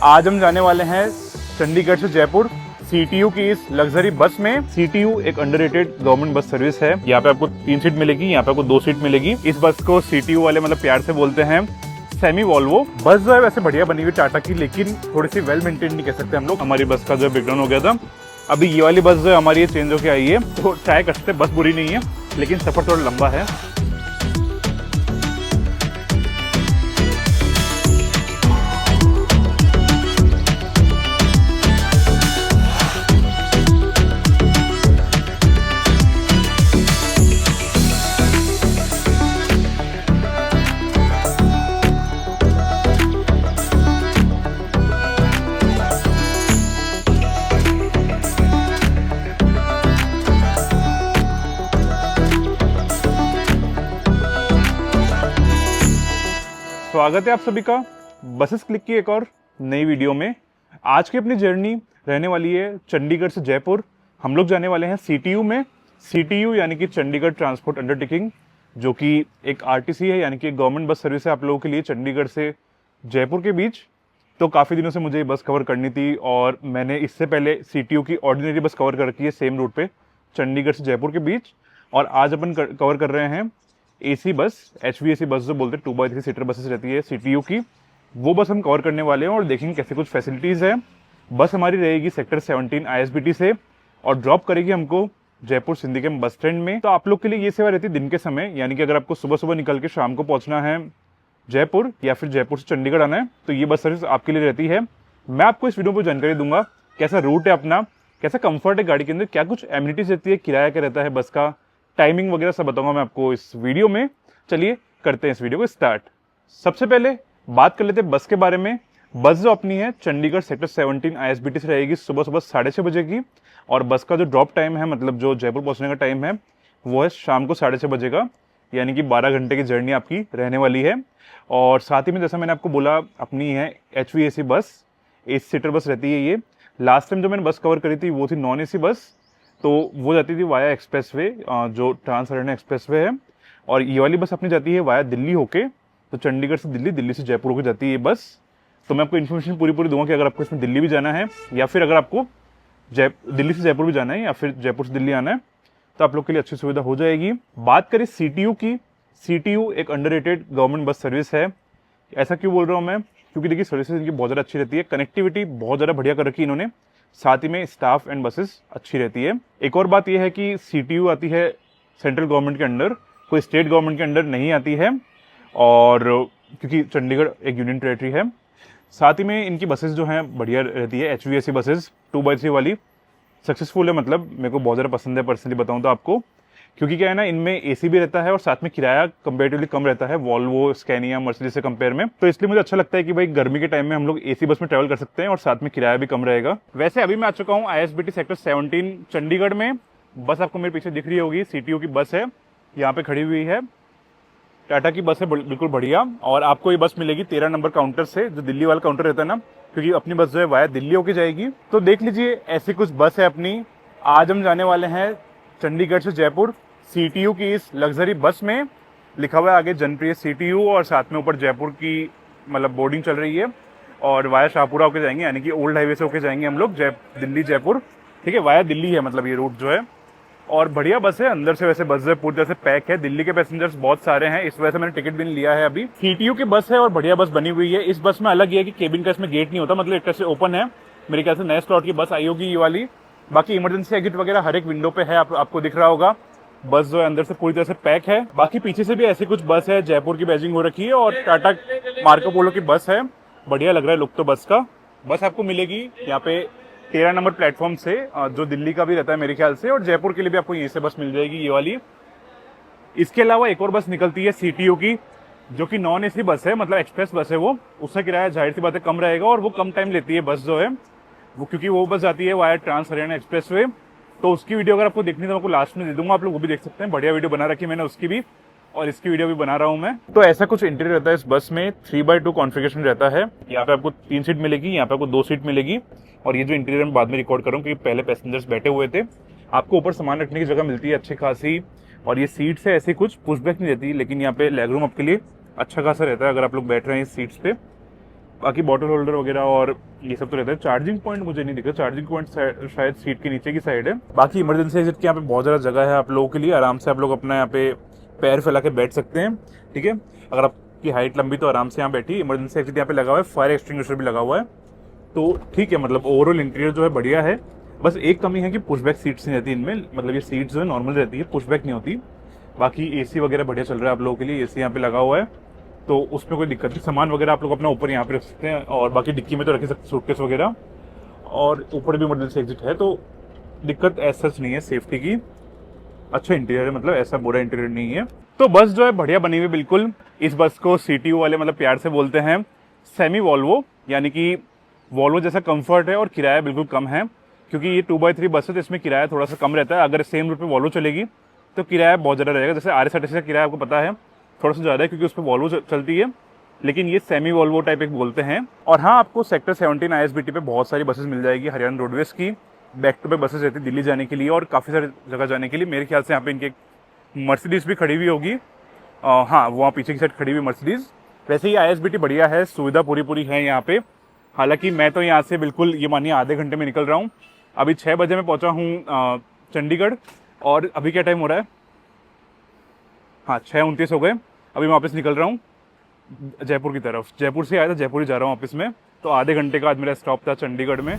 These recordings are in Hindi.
आज हम जाने वाले हैं चंडीगढ़ से जयपुर सीटीयू की इस लग्जरी बस में। सीटीयू एक अंडररेटेड गवर्नमेंट बस सर्विस है। यहाँ पे आपको 3 सीट मिलेगी, यहाँ पे आपको 2 सीट मिलेगी। इस बस को सीटीयू वाले मतलब प्यार से बोलते हैं सेमी वॉल्वो। बस जो है वैसे बढ़िया बनी हुई टाटा की, लेकिन थोड़ी सी वेल मेंटेन नहीं कह सकते हम लोग। हमारी बस का जो ब्रेकडाउन हो गया था, अभी ये वाली बस जो है हमारी चेंज होकर आई है, तो ट्राई कर सकते। बस बुरी नहीं है, लेकिन सफर थोड़ा लंबा है। स्वागत है आप सभी का बसेस क्लिक की एक और नई वीडियो में। आज की अपनी जर्नी रहने वाली है चंडीगढ़ से जयपुर। हम लोग जाने वाले हैं सीटीयू में। सीटीयू यानी कि चंडीगढ़ ट्रांसपोर्ट अंडरटेकिंग, जो कि एक आरटीसी है, यानी कि एक गवर्नमेंट बस सर्विस है आप लोगों के लिए चंडीगढ़ से जयपुर के बीच। तो काफ़ी दिनों से मुझे ये बस कवर करनी थी और मैंने इससे पहले सीटीयू की ऑर्डिनरी बस कवर कर रखी है सेम रूट पे चंडीगढ़ से जयपुर के बीच। और आज अपन कवर कर रहे हैं एसी बस, HVAC बस जो बोलते हैं, 2x3 सीटर बसेस रहती है सीटीयू की, वो बस हम कवर करने वाले हैं और देखेंगे कैसे कुछ फैसिलिटीज़ है। बस हमारी रहेगी सेक्टर 17 ISBT से और ड्रॉप करेगी हमको जयपुर सिंधिकेम बस स्टैंड में। तो आप लोग के लिए ये सेवा रहती है दिन के समय, यानी कि अगर आपको सुबह सुबह निकल के शाम को पहुंचना है जयपुर या फिर जयपुर से चंडीगढ़ आना है, तो ये बस सर्विस आपके लिए रहती है। मैं आपको इस वीडियो पर जानकारी दूंगा कैसा रूट है अपना, कैसा कंफर्ट है गाड़ी के अंदर, क्या कुछ एमिनिटीज रहती है, किराया क्या रहता है बस का, टाइमिंग वगैरह सब बताऊंगा मैं आपको इस वीडियो में। चलिए करते हैं इस वीडियो को स्टार्ट। सबसे पहले बात कर लेते हैं बस के बारे में। बस जो अपनी है चंडीगढ़ सेक्टर 17 ISBT से रहेगी सुबह सुबह 6:30 बजे की, और बस का जो ड्रॉप टाइम है, मतलब जो जयपुर पहुंचने का टाइम है, वो है शाम को 6:30 बजे का, यानी कि 12 घंटे की जर्नी आपकी रहने वाली है। और साथ ही में जैसा मैंने आपको बोला, अपनी है HVAC बस, 8 सीटर बस रहती है ये। लास्ट टाइम जो मैंने बस कवर करी थी वो थी नॉन AC बस, तो वो जाती थी वाया एक्सप्रेसवे, जो ट्रांस हरियाणा एक्सप्रेसवे है। और ये वाली बस अपनी जाती है वाया दिल्ली होके, तो चंडीगढ़ से दिल्ली, दिल्ली से जयपुर होकर जाती है ये बस। तो मैं आपको इन्फॉर्मेशन पूरी दूंगा कि अगर आपको इसमें दिल्ली भी जाना है, या फिर अगर आपको दिल्ली से जयपुर भी जाना है, या फिर जयपुर से दिल्ली आना है, तो आप लोग के लिए अच्छी सुविधा हो जाएगी। बात करें सीटीयू की, सीटीयू एक अंडररेटेड गवर्नमेंट बस सर्विस है। ऐसा क्यों बोल रहा हूँ मैं, क्योंकि देखिए सर्विसेज इनकी बहुत ज़्यादा अच्छी रहती है, कनेक्टिविटी बहुत ज़्यादा बढ़िया कर रखी है इन्होंने, साथ ही में स्टाफ एंड बसेस अच्छी रहती है। एक और बात यह है कि सीटीयू आती है सेंट्रल गवर्नमेंट के अंडर, कोई स्टेट गवर्नमेंट के अंडर नहीं आती है, और क्योंकि चंडीगढ़ एक यूनियन टेरेटरी है। साथ ही में इनकी बसेस जो हैं बढ़िया रहती है, HVAC बसेस 2x3 वाली सक्सेसफुल है, मतलब मेरे को बहुत ज़्यादा पसंद है पर्सनली बताऊँ तो आपको, क्योंकि क्या है ना, इनमें AC भी रहता है और साथ में किराया कंपेरेटिवली कम रहता है वॉल्वो, स्कैनिया, मर्सिडीज से कंपेयर में। तो इसलिए मुझे अच्छा लगता है कि भाई गर्मी के टाइम में हम लोग AC बस में ट्रैवल कर सकते हैं और साथ में किराया भी कम रहेगा। वैसे अभी मैं आ चुका हूँ ISBT सेक्टर 17 चंडीगढ़ में। बस आपको मेरे पीछे दिख रही होगी, सीटीयू की बस है, यहाँ पे खड़ी हुई है। टाटा की बस है, बिल्कुल बढ़िया। और आपको ये बस मिलेगी 13 नंबर काउंटर से, जो दिल्ली वाला काउंटर रहता है ना, क्योंकि अपनी बस जो है वाया दिल्ली होके जाएगी। तो देख लीजिए ऐसी कुछ बस है अपनी। आज हम जाने वाले हैं चंडीगढ़ से जयपुर सीटीयू की इस लग्जरी बस में। लिखा हुआ है आगे जनप्रिय सीटीयू, और साथ में ऊपर जयपुर की मतलब बोर्डिंग चल रही है। और वाया शाहपुरा होके जाएंगे, यानी कि ओल्ड हाईवे से होके जाएंगे हम लोग दिल्ली जयपुर। ठीक है, वाया दिल्ली है मतलब ये रूट जो है। और बढ़िया बस है, अंदर से वैसे बस जो है पूरी तरह से पैक है। दिल्ली के पैसेंजर्स बहुत सारे हैं, इस वजह से मैंने टिकट भी नहीं लिया है अभी। सीटीयू की बस है और बढ़िया बस बनी हुई है। इस बस में अलग ये है कि केबिन का इसमें गेट नहीं होता, मतलब एक तरह से ओपन है। मेरे ख्याल से नए स्लॉट की बस आई होगी ये वाली। बाकी इमरजेंसी एग्जिट वगैरह हर एक विंडो पे है, आपको दिख रहा होगा। बस जो है अंदर से पूरी तरह से पैक है। बाकी पीछे से भी ऐसी कुछ बस है, जयपुर की बैजिंग हो रखी है, और टाटा मार्को पोलो की बस है। बढ़िया लग रहा है लुक तो बस का। बस आपको मिलेगी यहाँ पे 13 नंबर प्लेटफॉर्म से, जो दिल्ली का भी रहता है मेरे ख्याल से, और जयपुर के लिए भी आपको यहीं से बस मिल जाएगी ये वाली। इसके अलावा एक और बस निकलती है सीटीयू की, जो कि नॉन AC बस है, मतलब एक्सप्रेस बस है वो। उसका किराया जाहिर सी बात है कम रहेगा, और वो कम टाइम लेती है बस जो है वो, क्योंकि वो बस जाती है वाया ट्रांस हरियाणा एक्सप्रेसवे। तो उसकी वीडियो अगर आपको देखनी तो आपको लास्ट में दे दूंगा, आप लोग वो भी देख सकते हैं। बढ़िया वीडियो बना रखी है मैंने उसकी भी, और इसकी वीडियो भी बना रहा हूं मैं। तो ऐसा कुछ इंटीरियर रहता है इस बस में, 3x2 कॉन्फ़िगरेशन रहता है। यहाँ पे आपको 3 सीट मिलेगी, यहाँ पे आपको 2 सीट मिलेगी। और ये जो इंटीरियर मैं बाद में रिकॉर्ड करूँ, क्योंकि पहले पैसेंजर्स बैठे हुए थे। आपको ऊपर सामान रखने की जगह मिलती है अच्छी खासी, और ये सीट से ऐसी कुछ पुशबैक नहीं रहती, लेकिन यहाँ पे लेग रूम आपके लिए अच्छा खासा रहता है अगर आप लोग बैठ रहे हैं इस सीट्स पे। बाकी बॉटल होल्डर वगैरह और ये सब तो रहता है। चार्जिंग पॉइंट मुझे नहीं दिखा, चार्जिंग पॉइंट शायद सीट के नीचे की साइड है। बाकी इमरजेंसी एग्जिट के यहाँ पे बहुत ज़्यादा जगह है आप लोगों के लिए, आराम से आप लोग अपना यहाँ पे पैर फैला के बैठ सकते हैं, ठीक है। अगर आपकी हाइट लंबी तो आराम से यहाँ बैठी। इमरजेंसी एग्जिट यहाँ पे लगा हुआ है, फायर एक्सटिंग्विशर भी लगा हुआ है, तो ठीक है। मतलब ओवरऑल इंटीरियर जो है बढ़िया है। बस एक कमी है कि पुशबैक सीट्स नहीं रहती इनमें, मतलब ये सीट्स जो है नॉर्मल रहती है, पुशबैक नहीं होती। बाकी एसी वगैरह बढ़िया चल रहा है आप लोगों के लिए, एसी यहाँ पे लगा हुआ है, तो उसमें कोई दिक्कत नहीं। सामान वगैरह आप लोग अपना ऊपर यहाँ पे रख सकते हैं, और बाकी डिक्की में तो रख सकते सूटकेस वगैरह, और ऊपर भी इमरजेंसी एग्जिट है, तो दिक्कत ऐसा नहीं है सेफ्टी की। अच्छा इंटीरियर है, मतलब ऐसा बुरा इंटीरियर नहीं है। तो बस जो है बढ़िया बनी हुई बिल्कुल। इस बस को सीटीयू वाले मतलब प्यार से बोलते हैं सेमी वॉल्वो, यानी कि वॉल्वो जैसा कंफर्ट है और किराया बिल्कुल कम है, क्योंकि ये 2x3 बस है तो इसमें किराया थोड़ा सा कम रहता है। अगर सेम रूट पे वॉल्वो चलेगी तो किराया बहुत ज़्यादा रहेगा। जैसे RS-80 का किराया आपको पता है थोड़ा सा ज़्यादा है, क्योंकि उस पर वॉल्वो चलती है, लेकिन ये सेमी वॉल्वो टाइप एक बोलते हैं। और हाँ, आपको सेक्टर 17 ISBT पे बहुत सारी बसेस मिल जाएगी हरियाणा रोडवेज की, बैक टू बैक बसेस रहती है दिल्ली जाने के लिए और काफ़ी सारी जगह जाने के लिए। मेरे ख्याल से यहाँ पे इनके मर्सिडीज़ भी खड़ी हुई होगी, हाँ वहाँ पीछे की साइड खड़ी हुई मर्सिडीज़। वैसे ही ISBT बढ़िया है, सुविधा पूरी है यहाँ पे। हालांकि मैं तो यहाँ से बिल्कुल ये मानिए आधे घंटे में निकल रहा हूँ। अभी 6 बजे मैं पहुँचा हूँ चंडीगढ़, और अभी क्या टाइम हो रहा है, हाँ 6:29 हो गए। अभी मैं वापस निकल रहा हूँ जयपुर की तरफ। जयपुर से आया था, जयपुर ही जा रहा हूँ वापस में। तो आधे घंटे का आज मेरा स्टॉप था चंडीगढ़ में।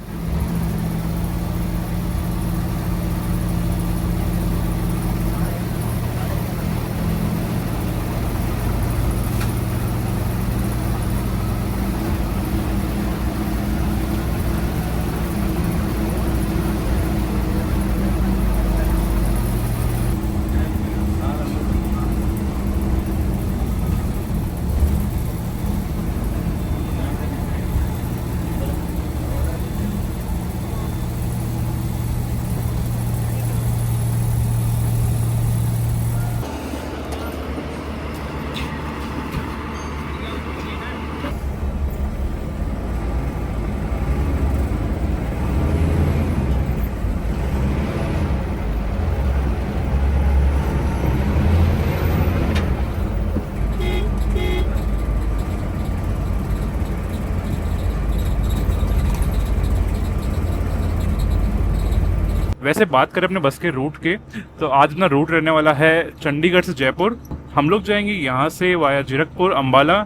वैसे बात करें अपने बस के रूट के, तो आज अपना रूट रहने वाला है चंडीगढ़ से जयपुर। हम लोग जाएंगे यहाँ से वाया जीरकपुर, अंबाला,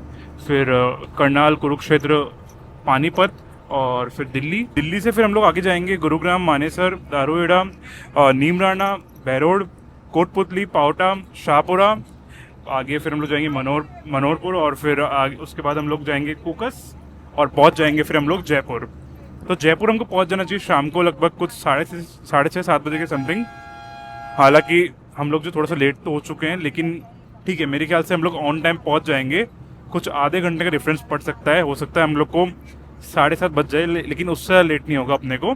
फिर करनाल, कुरुक्षेत्र, पानीपत, और फिर दिल्ली से फिर हम लोग आगे जाएंगे गुरुग्राम, मानेसर, दारूहेड़ा, नीमराना, बहरोड, कोटपुतली, पावटा, शाहपुरा। आगे फिर हम लोग जाएंगे मनोरपुर, और फिर आगे उसके बाद हम लोग जाएंगे कुकस, और पहुँच जाएंगे फिर हम लोग जयपुर। तो जयपुर हमको पहुंच जाना चाहिए शाम को लगभग कुछ 6:30-7 बजे के समथिंग। हालांकि हम लोग जो थोड़ा सा लेट तो हो चुके हैं, लेकिन ठीक है, मेरे ख्याल से हम लोग ऑन टाइम पहुंच जाएंगे। कुछ आधे घंटे का डिफरेंस पड़ सकता है, हो सकता है हम लोग को 7:30 बज जाए, लेकिन उससे लेट नहीं होगा अपने को।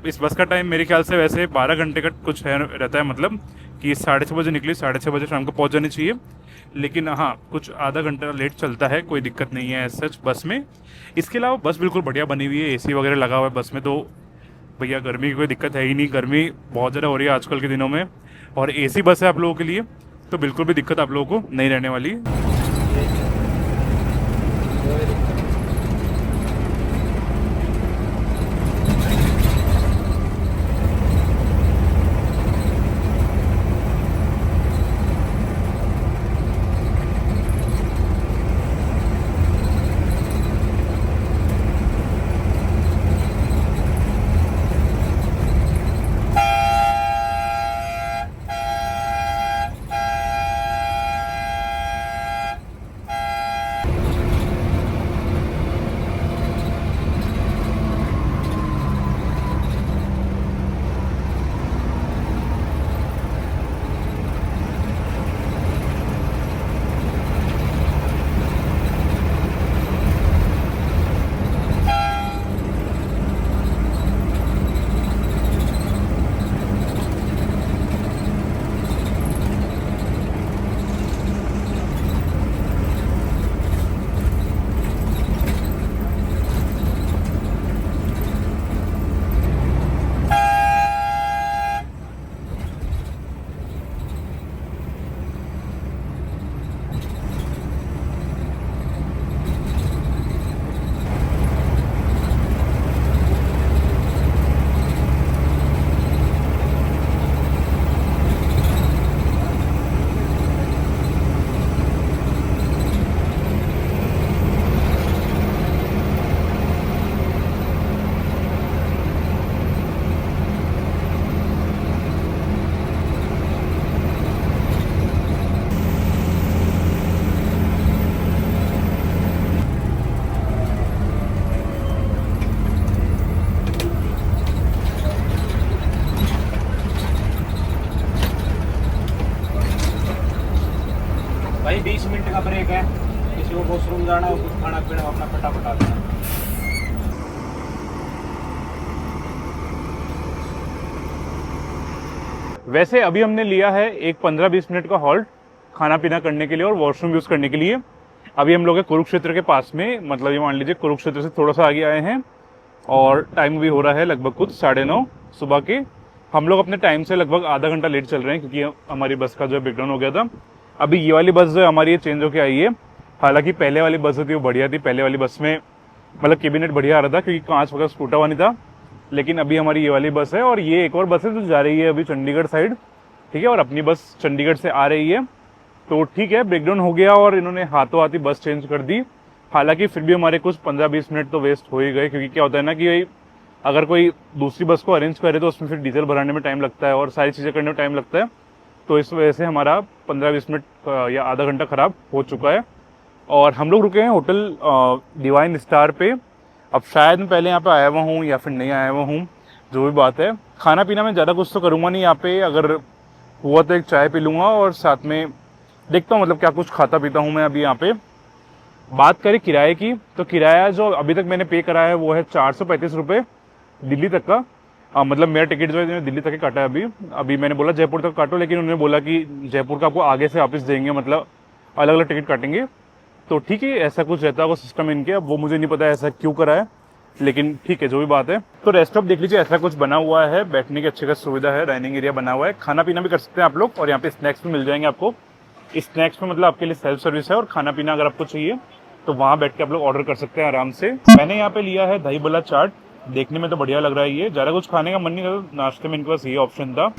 इस बस का टाइम मेरे ख्याल से वैसे 12 घंटे का कुछ है रहता है, मतलब कि 6:30 बजे निकली, 6:30 बजे शाम को पहुंच जानी चाहिए। लेकिन हाँ, कुछ आधा घंटा लेट चलता है, कोई दिक्कत नहीं है सच बस में। इसके अलावा बस बिल्कुल बढ़िया बनी हुई है, एसी वगैरह लगा हुआ है बस में, तो भैया गर्मी की कोई दिक्कत है ही नहीं। गर्मी बहुत ज़्यादा हो रही है आजकल के दिनों में, और एसी बस है आप लोगों के लिए, तो बिल्कुल भी दिक्कत आप लोगों को नहीं रहने वाली। जाना हो, कुछ खाना पीना अपना फटाफट आ जाना। वैसे अभी हमने लिया है एक 15-20 मिनट का हॉल्ट खाना पीना करने के लिए और वॉशरूम यूज़ करने के लिए। अभी हम लोग हैं कुरुक्षेत्र के पास में, मतलब ये मान लीजिए कुरुक्षेत्र से थोड़ा सा आगे आए हैं और टाइम भी हो रहा है लगभग कुछ 9:30 सुबह के। हम लोग अपने टाइम से लगभग आधा घंटा लेट चल रहे हैं क्योंकि हमारी बस का जो ब्रेकडाउन हो गया था। अभी ये वाली बस जो है हमारी ये चेंज होकर आई है। हालांकि पहले वाली बस जो थी वो बढ़िया थी, पहले वाली बस में मतलब कैबिनेट बढ़िया आ रहा था क्योंकि कांच वगैरह टूटा हुआ नहीं था। लेकिन अभी हमारी ये वाली बस है और ये एक और बस है जो जा रही है अभी चंडीगढ़ साइड, ठीक है, और अपनी बस चंडीगढ़ से आ रही है। तो ठीक है, ब्रेकडाउन हो गया और इन्होंने हाथों हाथ ही बस चेंज कर दी। हालांकि फिर भी हमारे कुछ 15-20 मिनट तो वेस्ट हो ही गए, क्योंकि क्या होता है ना कि भाई अगर कोई दूसरी बस को अरेंज करे तो उसमें फिर डीजल भराने में टाइम लगता है और सारी चीज़ें करने में टाइम लगता है। तो इस वजह से हमारा 15-20 मिनट या आधा घंटा खराब हो चुका है। और हम लोग रुके हैं होटल डिवाइन स्टार पे। अब शायद मैं पहले यहाँ पे आया हुआ हूँ या फिर नहीं आया हुआ हूँ, जो भी बात है। खाना पीना में ज़्यादा कुछ तो करूँगा नहीं यहाँ पे, अगर हुआ तो एक चाय पी लूँगा और साथ में देखता हूँ मतलब क्या कुछ खाता पीता हूँ मैं अभी यहाँ पे। बात करें किराए की, तो किराया जो अभी तक मैंने पे करा है वो है 435 रुपये दिल्ली तक का। मतलब मेरा टिकट जो है दिल्ली तक ही काटा है अभी। अभी मैंने बोला जयपुर तक काटो, लेकिन उन्होंने बोला कि जयपुर का आपको आगे से वापस देंगे, मतलब अलग अलग टिकट काटेंगे। तो ठीक है, ऐसा कुछ रहता है वो सिस्टम इनके, अब वो मुझे नहीं पता ऐसा क्यों करा है, लेकिन ठीक है जो भी बात है। तो रेस्टॉप देख लीजिए, ऐसा कुछ बना हुआ है, बैठने की अच्छी खासी सुविधा है, डाइनिंग एरिया बना हुआ है, खाना पीना भी कर सकते हैं आप लोग। और यहाँ पे स्नैक्स भी मिल जाएंगे आपको। स्नैक्स में मतलब आपके लिए सेल्फ सर्विस है, और खाना पीना अगर आपको चाहिए तो वहाँ बैठ के आप लोग ऑर्डर कर सकते हैं आराम से। मैंने यहाँ पे लिया है दही बल्ला चाट, देखने में तो बढ़िया लग रहा है। ये ज़्यादा कुछ खाने का मन नहीं था, नाश्ते में इनके पास ये ऑप्शन था।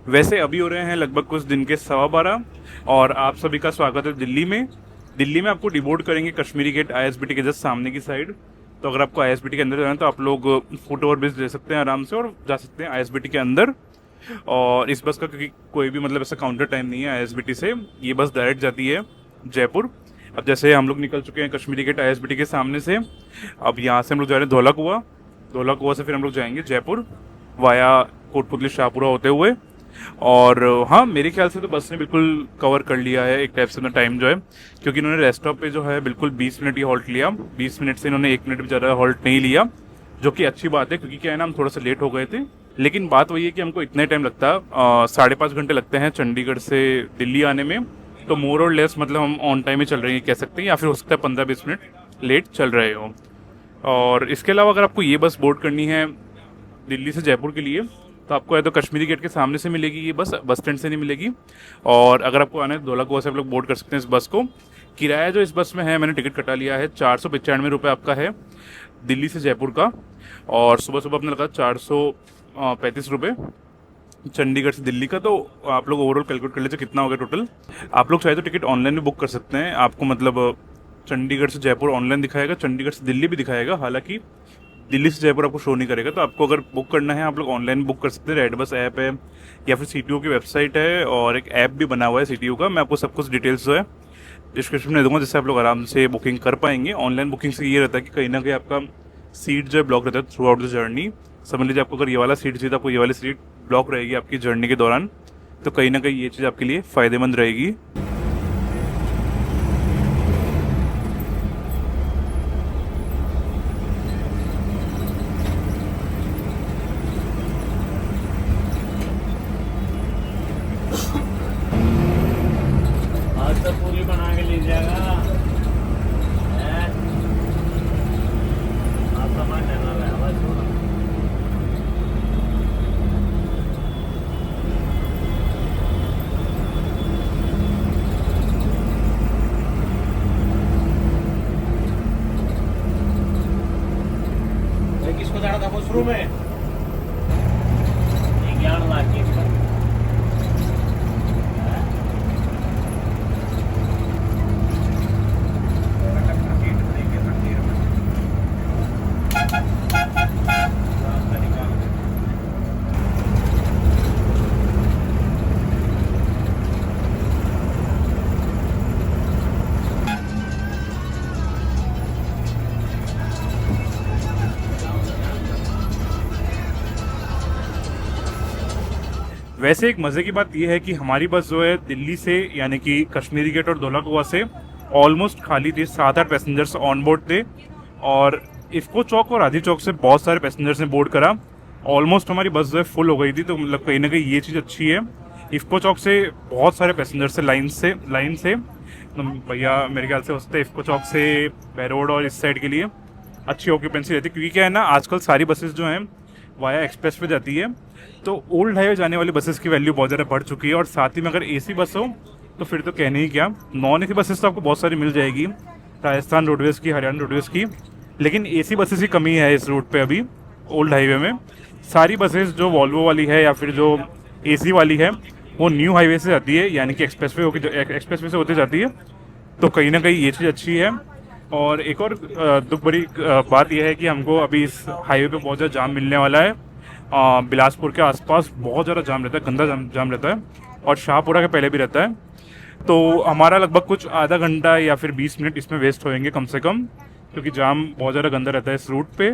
वैसे अभी हो रहे हैं लगभग कुछ दिन के 12:15 और आप सभी का स्वागत है दिल्ली में। दिल्ली में आपको डिबोर्ड करेंगे कश्मीरी गेट आईएसबीटी के जस्ट सामने की साइड। तो अगर आपको आईएसबीटी के अंदर जाना है तो आप लोग फुट ओवर ब्रिज ले सकते हैं आराम से और जा सकते हैं आईएसबीटी के अंदर। और इस बस का क्योंकि कोई भी मतलब ऐसा काउंटर टाइम नहीं है आईएसबीटी से, ये बस डायरेक्ट जाती है जयपुर। अब जैसे हम लोग निकल चुके हैं कश्मीरी गेट आईएसबीटी के सामने से, अब यहाँ से हम लोग जा रहे हैं धौला कुआं। धौला कुआं से फिर हम लोग जाएंगे जयपुर वाया कोटपुतली शाहपुरा होते हुए। और हाँ, मेरे ख्याल से तो बस ने बिल्कुल कवर कर लिया है एक टाइप से अपना टाइम जो है, क्योंकि इन्होंने रेस्ट स्टॉप पे जो है बिल्कुल 20 मिनट ही हॉल्ट लिया। 20 मिनट से इन्होंने 1 मिनट भी ज़्यादा हॉल्ट नहीं लिया, जो कि अच्छी बात है क्योंकि क्या है ना, हम थोड़ा सा लेट हो गए थे। लेकिन बात वही है कि हमको इतने टाइम लगता है, 5.5 घंटे लगते हैं चंडीगढ़ से दिल्ली आने में। तो मोर और लेस मतलब हम ऑन टाइम ही चल रहे हैं कह सकते हैं, या फिर हो सकता है 15-20 मिनट लेट चल रहे हो। और इसके अलावा अगर आपको ये बस बोर्ड करनी है दिल्ली से जयपुर के लिए तो आपको या तो कश्मीरी गेट के सामने से मिलेगी ये बस स्टैंड से नहीं मिलेगी। और अगर आपको आना है धौला कुआं से आप लोग बोर्ड कर सकते हैं इस बस को। किराया जो इस बस में है, मैंने टिकट कटा लिया है, 495 रुपये आपका है दिल्ली से जयपुर का। और सुबह सुबह अपने लगा 435 रुपये चंडीगढ़ से दिल्ली का। तो आप लोग ओवरऑल कैलकुलेट कर लीजिए कितना हो गया टोटल। आप लोग चाहे तो टिकट ऑनलाइन भी बुक कर सकते हैं, आपको मतलब चंडीगढ़ से जयपुर ऑनलाइन दिखाएगा, चंडीगढ़ से दिल्ली भी दिखाएगा, हालांकि दिल्ली से जयपुर आपको शो नहीं करेगा। तो आपको अगर बुक करना है आप लोग ऑनलाइन बुक कर सकते हैं। रेड बस ऐप है या फिर सीटीयू की वेबसाइट है और एक ऐप भी बना हुआ है सीटीयू का। मैं आपको सब कुछ डिटेल्स जो है डिस्क्रिप्शन में दे दूंगा, जिससे आप लोग आराम से बुकिंग कर पाएंगे। ऑनलाइन बुकिंग से ये रहता है कि कहीं ना कहीं आपका सीट जो है ब्लॉक रहता है थ्रू आउट द जर्नी। समझ लीजिए आपको अगर ये वाला सीट चाहिए तो आपको ये वाली सीट ब्लॉक रहेगी आपकी जर्नी के दौरान। तो कहीं ना कहीं ये चीज़ आपके लिए फ़ायदेमंद रहेगी। आज तो पूरी बना के ले जाएगा। हैं? आप सामान लेना है बस थोड़ा। भाई किसको जाना था वो शुरू में? 11 लाख की इसका। वैसे एक मज़े की बात यह है कि हमारी बस जो है दिल्ली से यानी कि कश्मीरी गेट और धौला कुआं से ऑलमोस्ट खाली थी। 7-8 पैसेंजर्स ऑन बोर्ड थे और इफ्को चौक और आदि चौक से बहुत सारे पैसेंजर्स ने बोर्ड करा। ऑलमोस्ट हमारी बस जो है फुल हो गई थी। तो मतलब कहीं ना कहीं ये चीज़ अच्छी है। इफ्को चौक से बहुत सारे पैसेंजर्स थे लाइन से तो भैया मेरे ख्याल से हो सकता है इफ्को चौक से बैरोड और इस साइड के लिए अच्छी ऑक्यूपेंसी रहती है, क्योंकि क्या है ना आजकल सारी बसेस जो हैं वाया एक्सप्रेस पे जाती है। तो ओल्ड हाईवे जाने वाली बसेस की वैल्यू बहुत ज़्यादा बढ़ चुकी है। और साथ ही में अगर एसी बस हो तो फिर तो कहने ही क्या, नॉन एसी बसेस तो आपको बहुत सारी मिल जाएगी, राजस्थान रोडवेज़ की, हरियाणा रोडवेज़ की, लेकिन एसी बसेस की कमी है इस रूट पे अभी ओल्ड हाईवे में। सारी बसेस जो वॉल्वो वाली है या फिर जो एसी वाली है वो न्यू हाईवे से जाती है, यानी कि एक्सप्रेसवे से होते जाती है। तो कहीं ना कहीं ये चीज़ अच्छी है। और एक और दुख भरी बात यह है कि हमको अभी इस हाईवे पे बहुत ज़्यादा जाम मिलने वाला है। बिलासपुर के आसपास बहुत ज़्यादा जाम रहता है, गंदा जाम रहता है, और शाहपुरा के पहले भी रहता है। तो हमारा लगभग कुछ आधा घंटा या फिर 20 मिनट इसमें वेस्ट होएंगे कम से कम, क्योंकि जाम बहुत ज़्यादा गंदा रहता है इस रूट पे।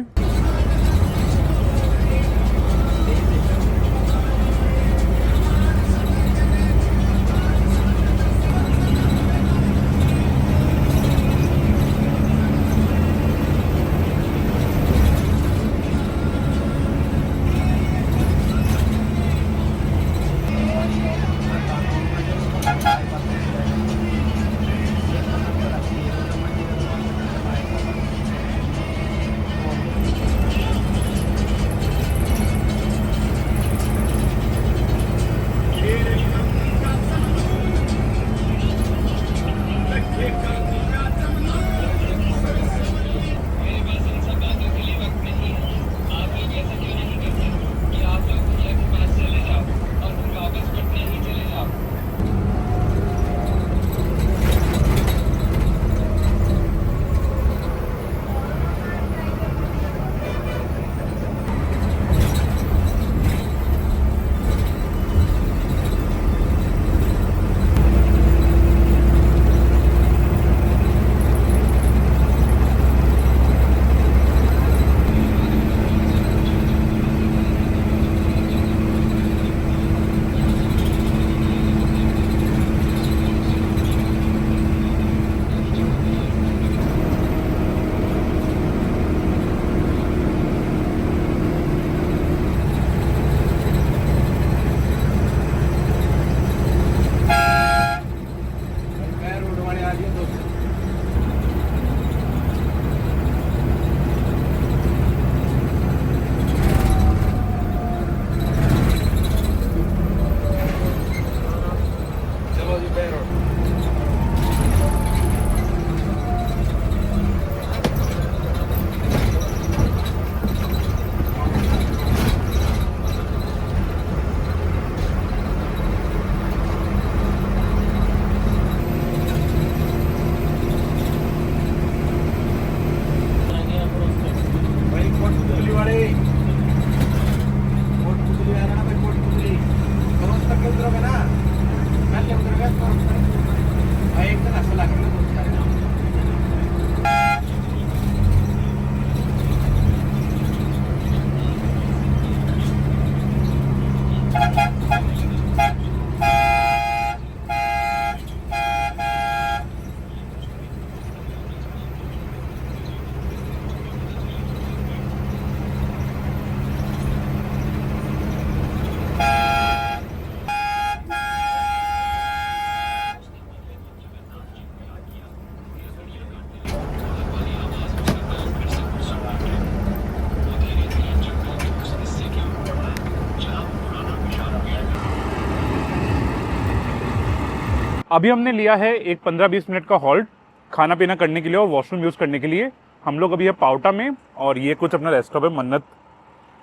अभी हमने लिया है एक 15-20 मिनट का हॉल्ट खाना पीना करने के लिए और वॉशरूम यूज़ करने के लिए। हम लोग अभी है पाउटा में, और ये कुछ अपना रेस्टोरेंट है, मन्नत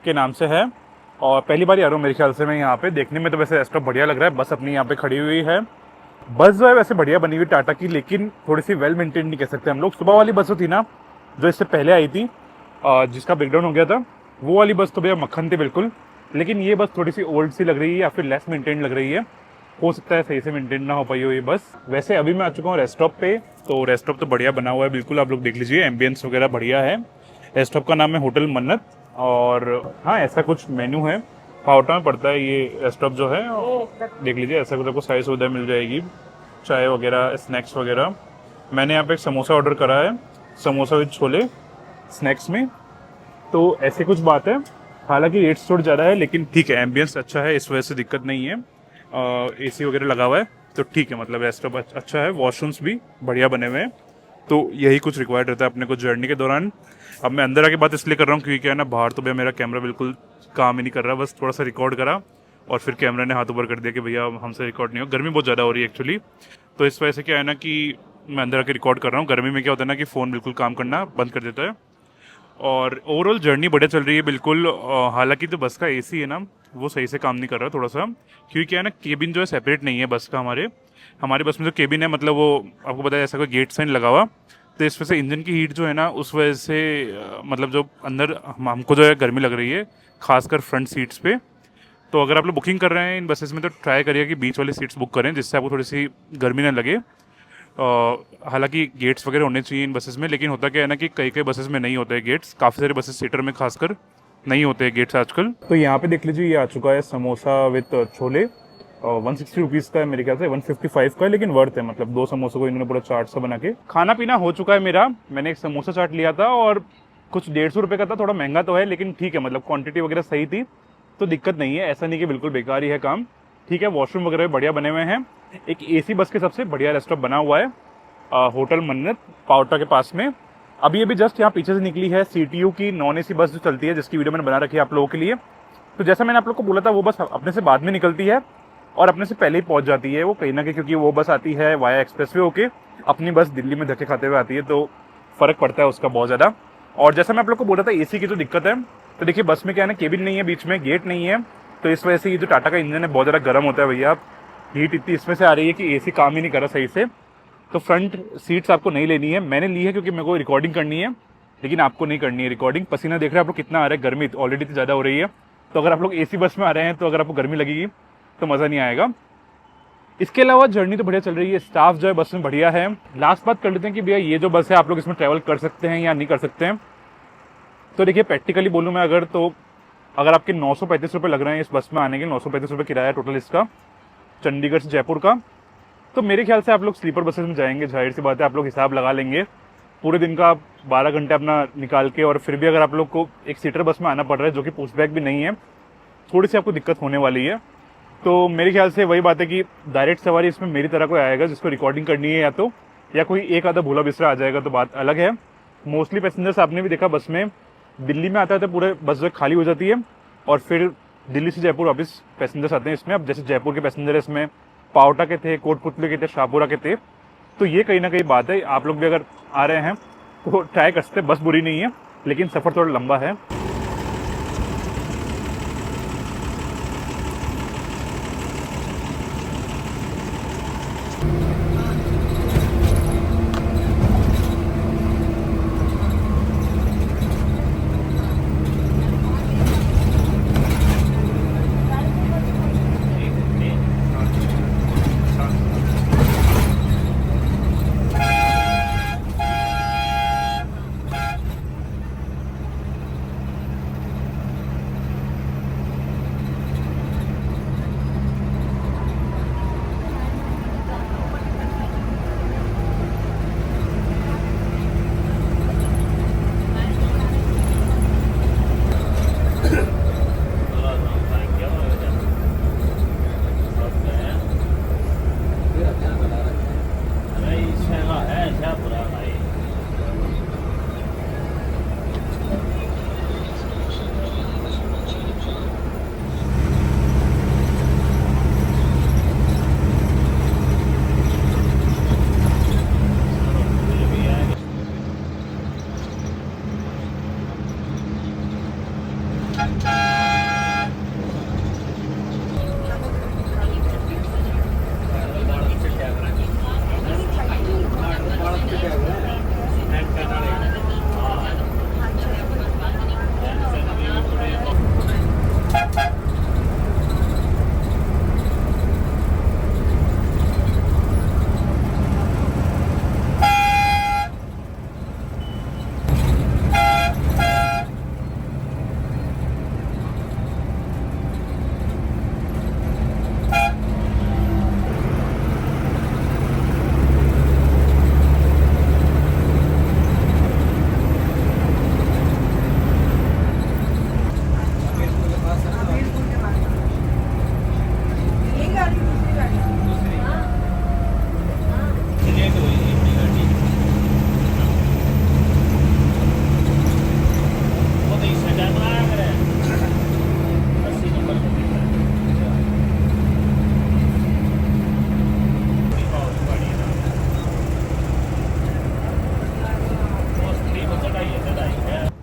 के नाम से है, और पहली बार ही आ रहा हूँ मेरे ख्याल से मैं यहाँ पे। देखने में तो वैसे रेस्टोरेंट बढ़िया लग रहा है, बस अपनी यहाँ पे खड़ी हुई है। बस जो है वैसे बढ़िया बनी हुई टाटा की, लेकिन थोड़ी सी वेल मेंटेन नहीं कह सकते हम लोग। सुबह वाली बस जो थी ना, जो इससे पहले आई थी, जिसका ब्रेकडाउन हो गया था, वो वाली बस तो भैया मक्खन थी बिल्कुल, लेकिन ये बस थोड़ी सी ओल्ड सी लग रही है या फिर लेस मेंटेन लग रही है। हो सकता है सही से मेंटेन ना हो पाई हो ये बस। वैसे अभी मैं आ चुका हूँ रेस्टोरेंट पे, तो रेस्टोरेंट तो बढ़िया बना हुआ है बिल्कुल, आप लोग देख लीजिए, एम्बियंस वगैरह बढ़िया है। रेस्टोरेंट का नाम है होटल मन्नत, और हाँ ऐसा कुछ मेन्यू है, पाउटा में पड़ता है ये रेस्टोरेंट जो है, देख लीजिए। ऐसा कुछ आपको सारी सुविधा मिल जाएगी, चाय वगैरह, स्नैक्स वगैरह। मैंने यहाँ पे एक समोसा ऑर्डर करा है, समोसा विद छोले स्नैक्स में, तो ऐसे कुछ बात है। हालांकि रेट्स थोड़ा ज़्यादा है, लेकिन ठीक है, एम्बियंस अच्छा है, इस वजह से दिक्कत नहीं है। एसी वगैरह लगा हुआ है तो ठीक है, मतलब रेस्टोरेंट अच्छा है, वॉशरूम्स भी बढ़िया बने हुए हैं। तो यही कुछ रिक्वायर्ड रहता है अपने को जर्नी के दौरान। अब मैं अंदर आके बात इसलिए कर रहा हूँ क्योंकि क्या है ना, बाहर तो भैया मेरा कैमरा बिल्कुल काम ही नहीं कर रहा, बस थोड़ा सा रिकॉर्ड करा और फिर कैमरा ने हाथ ऊपर कर दिया कि भैया हमसे रिकॉर्ड नहीं हो। गर्मी बहुत ज़्यादा हो रही है एक्चुअली, तो इस वजह से क्या है ना कि मैं अंदर आके रिकॉर्ड कर रहा हूँ। गर्मी में क्या होता है ना कि फ़ोन बिल्कुल काम करना बंद कर देता है। और ओवरऑल जर्नी बढ़िया चल रही है बिल्कुल। हालांकि जो बस का एसी है ना, वो सही से काम नहीं कर रहा थोड़ा सा, क्योंकि क्या है ना, केबिन जो है सेपरेट नहीं है बस का। हमारे बस में जो केबिन है, मतलब वो आपको पता है ऐसा कोई गेट साइन लगा हुआ, तो इस वजह से इंजन की हीट जो है ना, उस वजह से मतलब जो अंदर हमको जो है गर्मी लग रही है, खासकर फ्रंट सीट्स पे। तो अगर आप लोग बुकिंग कर रहे हैं इन बसेस में, तो ट्राई करिए कि बीच वाली सीट्स बुक करें, जिससे आपको थोड़ी सी गर्मी ना लगे। हालांकि गेट्स वगैरह होने चाहिए इन बसेस में, लेकिन होता क्या है ना कि कई बसेस में नहीं होते हैं गेट्स, काफ़ी सारे बसेस सीटर में खासकर नहीं होते हैं गेट्स आजकल। तो यहाँ पे देख लीजिए, ये आ चुका है समोसा विद छोले, 160 रुपीज़ का है मेरे ख्याल से, 155 का है, लेकिन वर्थ है। मतलब 2 समोसों को इन्होंने पूरा चाट सा बना के। खाना पीना हो चुका है मेरा, मैंने एक समोसा चाट लिया था और कुछ 150 रुपये का था, थोड़ा महंगा तो है लेकिन ठीक है, मतलब क्वांटिटी वगैरह सही थी तो दिक्कत नहीं है। ऐसा नहीं कि बिल्कुल बेकार ही है काम, ठीक है। वॉशरूम वगैरह भी बढ़िया बने हुए हैं। एक एसी बस के सबसे बढ़िया रेस्टोरेंट बना हुआ है होटल मन्नत, पाउटा के पास में। अभी जस्ट यहाँ पीछे से निकली है सीटीयू की नॉन एसी बस जो चलती है, जिसकी वीडियो मैंने बना रखी है आप लोगों के लिए। तो जैसा मैंने आप लोग को बोला था, वो बस अपने से बाद में निकलती है और अपने से पहले ही पहुंच जाती है वो कहीं ना कहीं, क्योंकि वो बस आती है वाया एक्सप्रेसवे होके। अपनी बस दिल्ली में धक्के खाते हुए आती है, तो फ़र्क पड़ता है उसका बहुत ज़्यादा। और जैसा मैं आप लोग को बोला था एसी की जो दिक्कत है, तो देखिए बस में क्या है ना, केबिन नहीं है, बीच में गेट नहीं है, तो इस वजह से ये जो टाटा का इंजन है बहुत ज़्यादा गर्म होता है भैया। हीट इतनी इसमें से आ रही है कि एसी काम ही नहीं कर रहा सही से। तो फ्रंट सीट्स आपको नहीं लेनी है, मैंने ली है क्योंकि मेरे को रिकॉर्डिंग करनी है, लेकिन आपको नहीं करनी है रिकॉर्डिंग। पसीना देख रहे हैं आप लोग कितना आ रहा है, गर्मी ऑलरेडी तो ज़्यादा हो रही है, तो अगर आप लोग एसी बस में आ रहे हैं तो अगर आपको गर्मी लगेगी तो मज़ा नहीं आएगा। इसके अलावा जर्नी तो बढ़िया चल रही है, स्टाफ जो है बस में बढ़िया है। लास्ट बात कर लेते हैं कि भैया ये जो बस है आप लोग इसमें ट्रैवल कर सकते हैं या नहीं कर सकते हैं। तो देखिए प्रैक्टिकली बोलूँ मैं अगर आपके 935 रुपये लग रहे हैं इस बस में आने के, 935 रुपये किराया टोटल इसका चंडीगढ़ से जयपुर का, तो मेरे ख्याल से आप लोग स्लीपर बसेस में जाएंगे, जाहिर सी बात है आप लोग हिसाब लगा लेंगे पूरे दिन का 12 घंटे अपना निकाल के। और फिर भी अगर आप लोग को एक सीटर बस में आना पड़ रहा है जो कि पुशबैक भी नहीं है, थोड़ी सी आपको दिक्कत होने वाली है। तो मेरे ख्याल से वही बात है कि डायरेक्ट सवारी इसमें मेरी तरह कोई आएगा जिसको रिकॉर्डिंग करनी है, या कोई एक आधा भूला बिसरा आ जाएगा तो बात अलग है। मोस्टली पैसेंजर्स आपने भी देखा बस में दिल्ली में आता है तो पूरे बस जो खाली हो जाती है, और फिर दिल्ली से जयपुर वापस पैसेंजर्स आते हैं इसमें। अब जैसे जयपुर के पैसेंजर इसमें पावटा के थे, कोटपुतली के थे, शाहपुरा के थे, तो ये कहीं ना कहीं बात है। आप लोग भी अगर आ रहे हैं तो ट्राई कर सकते हैं, बस बुरी नहीं है लेकिन सफ़र थोड़ा लंबा है।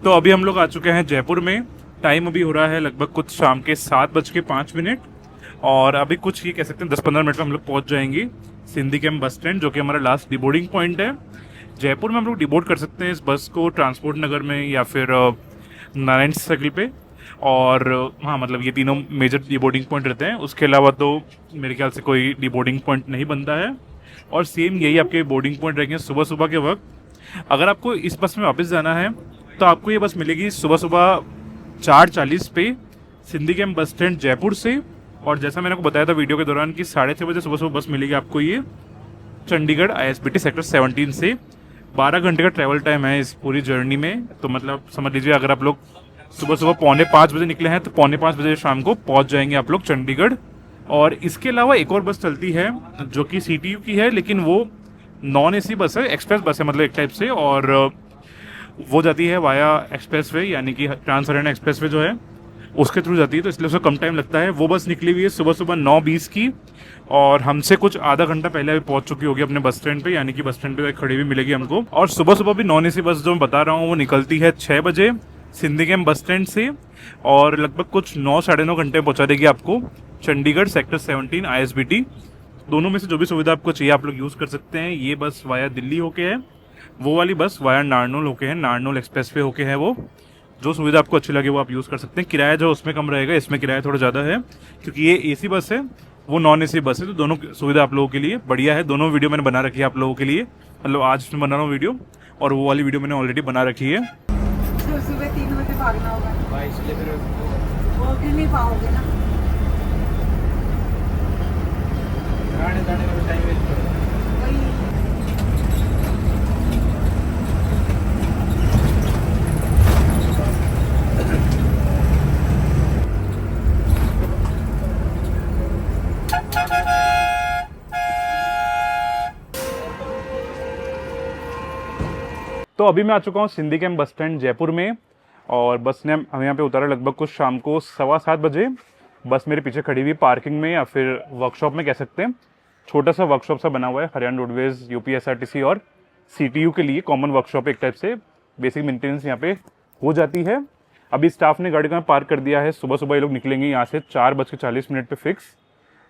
तो अभी हम लोग आ चुके हैं जयपुर में। टाइम अभी हो रहा है लगभग कुछ शाम के 7:05 और अभी कुछ ये कह सकते हैं 10-15 मिनट में हम लोग पहुंच जाएंगे सिंधी कैंप बस स्टैंड, जो कि हमारा लास्ट डिबोर्डिंग पॉइंट है। जयपुर में हम लोग डिबोर्ड कर सकते हैं इस बस को ट्रांसपोर्ट नगर में या फिर नारायण सर्किल पे। और हाँ, मतलब ये तीनों मेजर डिबोर्डिंग पॉइंट रहते हैं। उसके अलावा तो मेरे ख्याल से कोई डिबोर्डिंग पॉइंट नहीं बनता है। और सेम यही आपके बोर्डिंग पॉइंट रहेंगे सुबह सुबह के वक्त। अगर आपको इस बस में वापस जाना है तो आपको ये बस मिलेगी सुबह सुबह 4:40 पे Sindhi camp bus stand Jaipur से। और जैसा मैंने आपको बताया था वीडियो के दौरान कि 6:30 बजे सुबह सुबह बस मिलेगी आपको ये चंडीगढ़ ISBT सेक्टर 17 से। 12 घंटे का ट्रैवल टाइम है इस पूरी जर्नी में। तो मतलब समझ लीजिए अगर आप लोग सुबह सुबह 4:45 बजे निकले हैं तो 4:45 बजे शाम को पहुंच जाएंगे आप लोग चंडीगढ़। और इसके अलावा एक और बस चलती है जो कि CTU की है, लेकिन वो नॉन AC बस है, एक्सप्रेस बस है मतलब एक टाइप से। और वो जाती है वाया एक्सप्रेस वे, यानी कि ट्रांस हरियाणा एक्सप्रेस वे जो है उसके थ्रू जाती है, तो इसलिए उसको कम टाइम लगता है। वो बस निकली हुई है सुबह सुबह 9:20 की और हमसे कुछ आधा घंटा पहले अभी पहुंच चुकी होगी अपने बस स्टैंड पे, यानी कि बस स्टैंड पे खड़ी हुई मिलेगी हमको। और सुबह सुबह भी नॉन AC बस जो मैं बता रहा हूँ वो निकलती है 6 बजे सिंधी कैंप बस स्टैंड से और लगभग कुछ 9-9.5 घंटे पहुंचा देगी आपको चंडीगढ़ सेक्टर 17 ISBT। दोनों में से जो भी सुविधा आपको चाहिए आप लोग यूज़ कर सकते हैं। ये बस वाया दिल्ली होके है, वो वाली बस वाया नारनौल होके है, नारनौल एक्सप्रेस वे होके है। वो जो सुविधा आपको अच्छी लगे वो आप यूज़ कर सकते हैं। किराया जो उसमें कम रहेगा, इसमें किराया थोड़ा ज़्यादा है क्योंकि ये AC बस है, वो नॉन AC बस है। तो दोनों सुविधा आप लोगों के लिए बढ़िया है। दोनों वीडियो मैंने बना रखी है आप लोगों के लिए, मतलब आज मैं बना रहा हूँ वीडियो और वो वाली वीडियो मैंने ऑलरेडी बना रखी है। सुबह 3 बजे भागना होगा, इसलिए फिर वो भी नहीं पाओगे ना। आने जाने का टाइम वेस्ट करो। वही तो अभी मैं आ चुका हूँ Sindhi camp bus stand Jaipur में और बस ने हमें यहाँ पे उतारा लगभग कुछ शाम को 7:15 बजे। बस मेरे पीछे खड़ी हुई पार्किंग में या फिर वर्कशॉप में कह सकते हैं। छोटा सा वर्कशॉप सा बना हुआ है, हरियाणा रोडवेज, UP SRTC और CTU के लिए कॉमन वर्कशॉप एक टाइप से। बेसिक मेंटेनेंस यहाँ पे हो जाती है। अभी स्टाफ ने गाड़ी को पार्क कर दिया है। सुबह सुबह ये लोग निकलेंगे यहाँ से 4:40 पे फिक्स।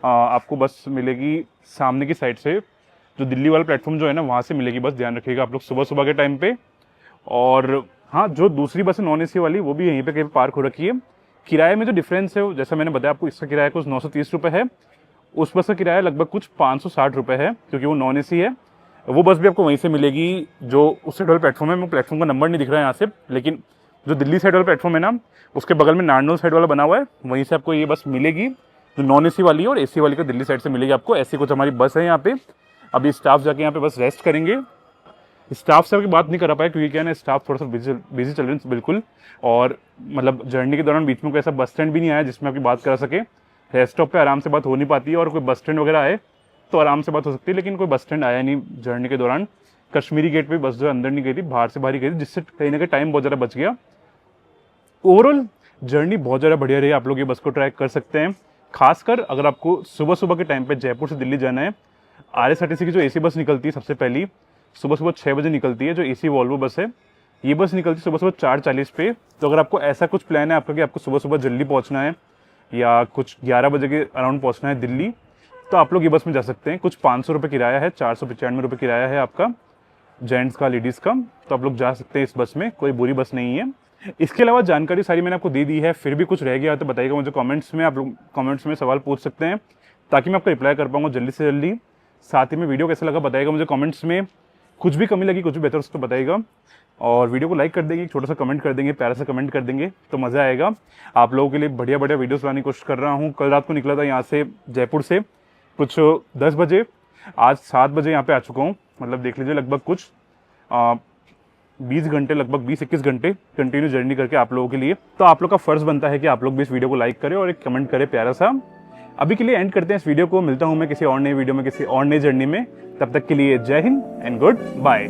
आपको बस मिलेगी सामने की साइड से, जो दिल्ली वाला प्लेटफॉर्म जो है ना वहाँ से मिलेगी बस, ध्यान रखिएगा आप लोग सुबह सुबह के टाइम पे। और हाँ, जो दूसरी बस है नॉन AC वाली वो भी यहीं पे कहीं पार्क हो रखी है। किराए में जो डिफरेंस है जैसा मैंने बताया आपको, इसका किराया कुछ 930 रुपये है, उस बस का किराया लगभग कुछ 560 रुपये है क्योंकि वो नॉन AC है। वो बस भी आपको वहीं से मिलेगी जो उस साइड वाला प्लेटफॉर्म है। वो प्लेटफॉर्म का नंबर नहीं दिख रहा है यहाँ से, लेकिन जो दिल्ली साइड वाला प्लेटफॉर्म है ना उसके बगल में नारनौल साइड वाला बना हुआ है, वहीं से आपको ये बस मिलेगी जो नॉन AC वाली है। और AC वाली का दिल्ली साइड से मिलेगी आपको। ऐसी कुछ हमारी बस है यहाँ पे। अभी स्टाफ जाके यहाँ पे बस रेस्ट करेंगे। स्टाफ से अभी बात नहीं करा पाया क्योंकि क्या है ना, स्टाफ थोड़ा सा बिजी चल रहे हैं बिल्कुल। और मतलब जर्नी के दौरान बीच में कोई ऐसा बस स्टैंड भी नहीं आया जिसमें आपकी बात करा सके। रेस्ट स्टॉप पे आराम से बात हो नहीं पाती है, और कोई बस स्टैंड वगैरह आए तो आराम से बात हो सकती है, लेकिन कोई बस स्टैंड आया नहीं जर्नी के दौरान। कश्मीरी गेट पे बस जो अंदर नहीं गई थी, बाहर से बाहर ही गई थी, जिससे कहीं ना कहीं टाइम बहुत ज़्यादा बच गया। ओवरऑल जर्नी बहुत ज़्यादा बढ़िया रही। आप लोग ये बस को ट्रैक कर सकते हैं, खासकर अगर आपको सुबह सुबह के टाइम पे जयपुर से दिल्ली जाना है। RSRTC की जो AC बस निकलती है सबसे पहली सुबह सुबह 6 बजे निकलती है, जो AC वॉल्वो बस है। ये बस निकलती है सुबह सुबह 4:40 पे। तो अगर आपको ऐसा कुछ प्लान है आपका कि आपको सुबह सुबह जल्दी पहुंचना है या कुछ 11 बजे के अराउंड पहुंचना है दिल्ली, तो आप लोग ये बस में जा सकते हैं। कुछ 500 रुपये किराया है, 495 रुपये किराया है आपका, जेंट्स का लेडीज़ का। तो आप लोग जा सकते हैं इस बस में, कोई बुरी बस नहीं है। इसके अलावा जानकारी सारी मैंने आपको दे दी है। फिर भी कुछ रह गया तो बताइएगा मुझे कमेंट्स में। आप लोग कमेंट्स में सवाल पूछ सकते हैं ताकि मैं आपको रिप्लाई कर पाऊँगा जल्दी से जल्दी। साथ ही में वीडियो कैसा लगा बताइएगा मुझे कमेंट्स में। कुछ भी कमी लगी, कुछ भी बेहतर उसको बताइएगा। और वीडियो को लाइक कर देंगे, एक छोटा सा कमेंट कर देंगे, प्यारा सा कमेंट कर देंगे तो मज़ा आएगा। आप लोगों के लिए बढ़िया बढ़िया वीडियोस लाने की कोशिश कर रहा हूँ। कल रात को निकला था यहाँ से जयपुर से कुछ 10 बजे, आज 7 बजे यहाँ पे आ चुका हूँ। मतलब देख लीजिए लगभग कुछ 20 घंटे, लगभग 20-21 घंटे कंटिन्यू जर्नी करके आप लोगों के लिए। तो आप लोग का फर्ज बनता है कि आप लोग भी इस वीडियो को लाइक करें और एक कमेंट करें प्यारा सा। अभी के लिए एंड करते हैं इस वीडियो को। मिलता हूँ मैं किसी और नई वीडियो में, किसी और नई जर्नी में। तब तक के लिए जय हिंद एंड गुड बाय।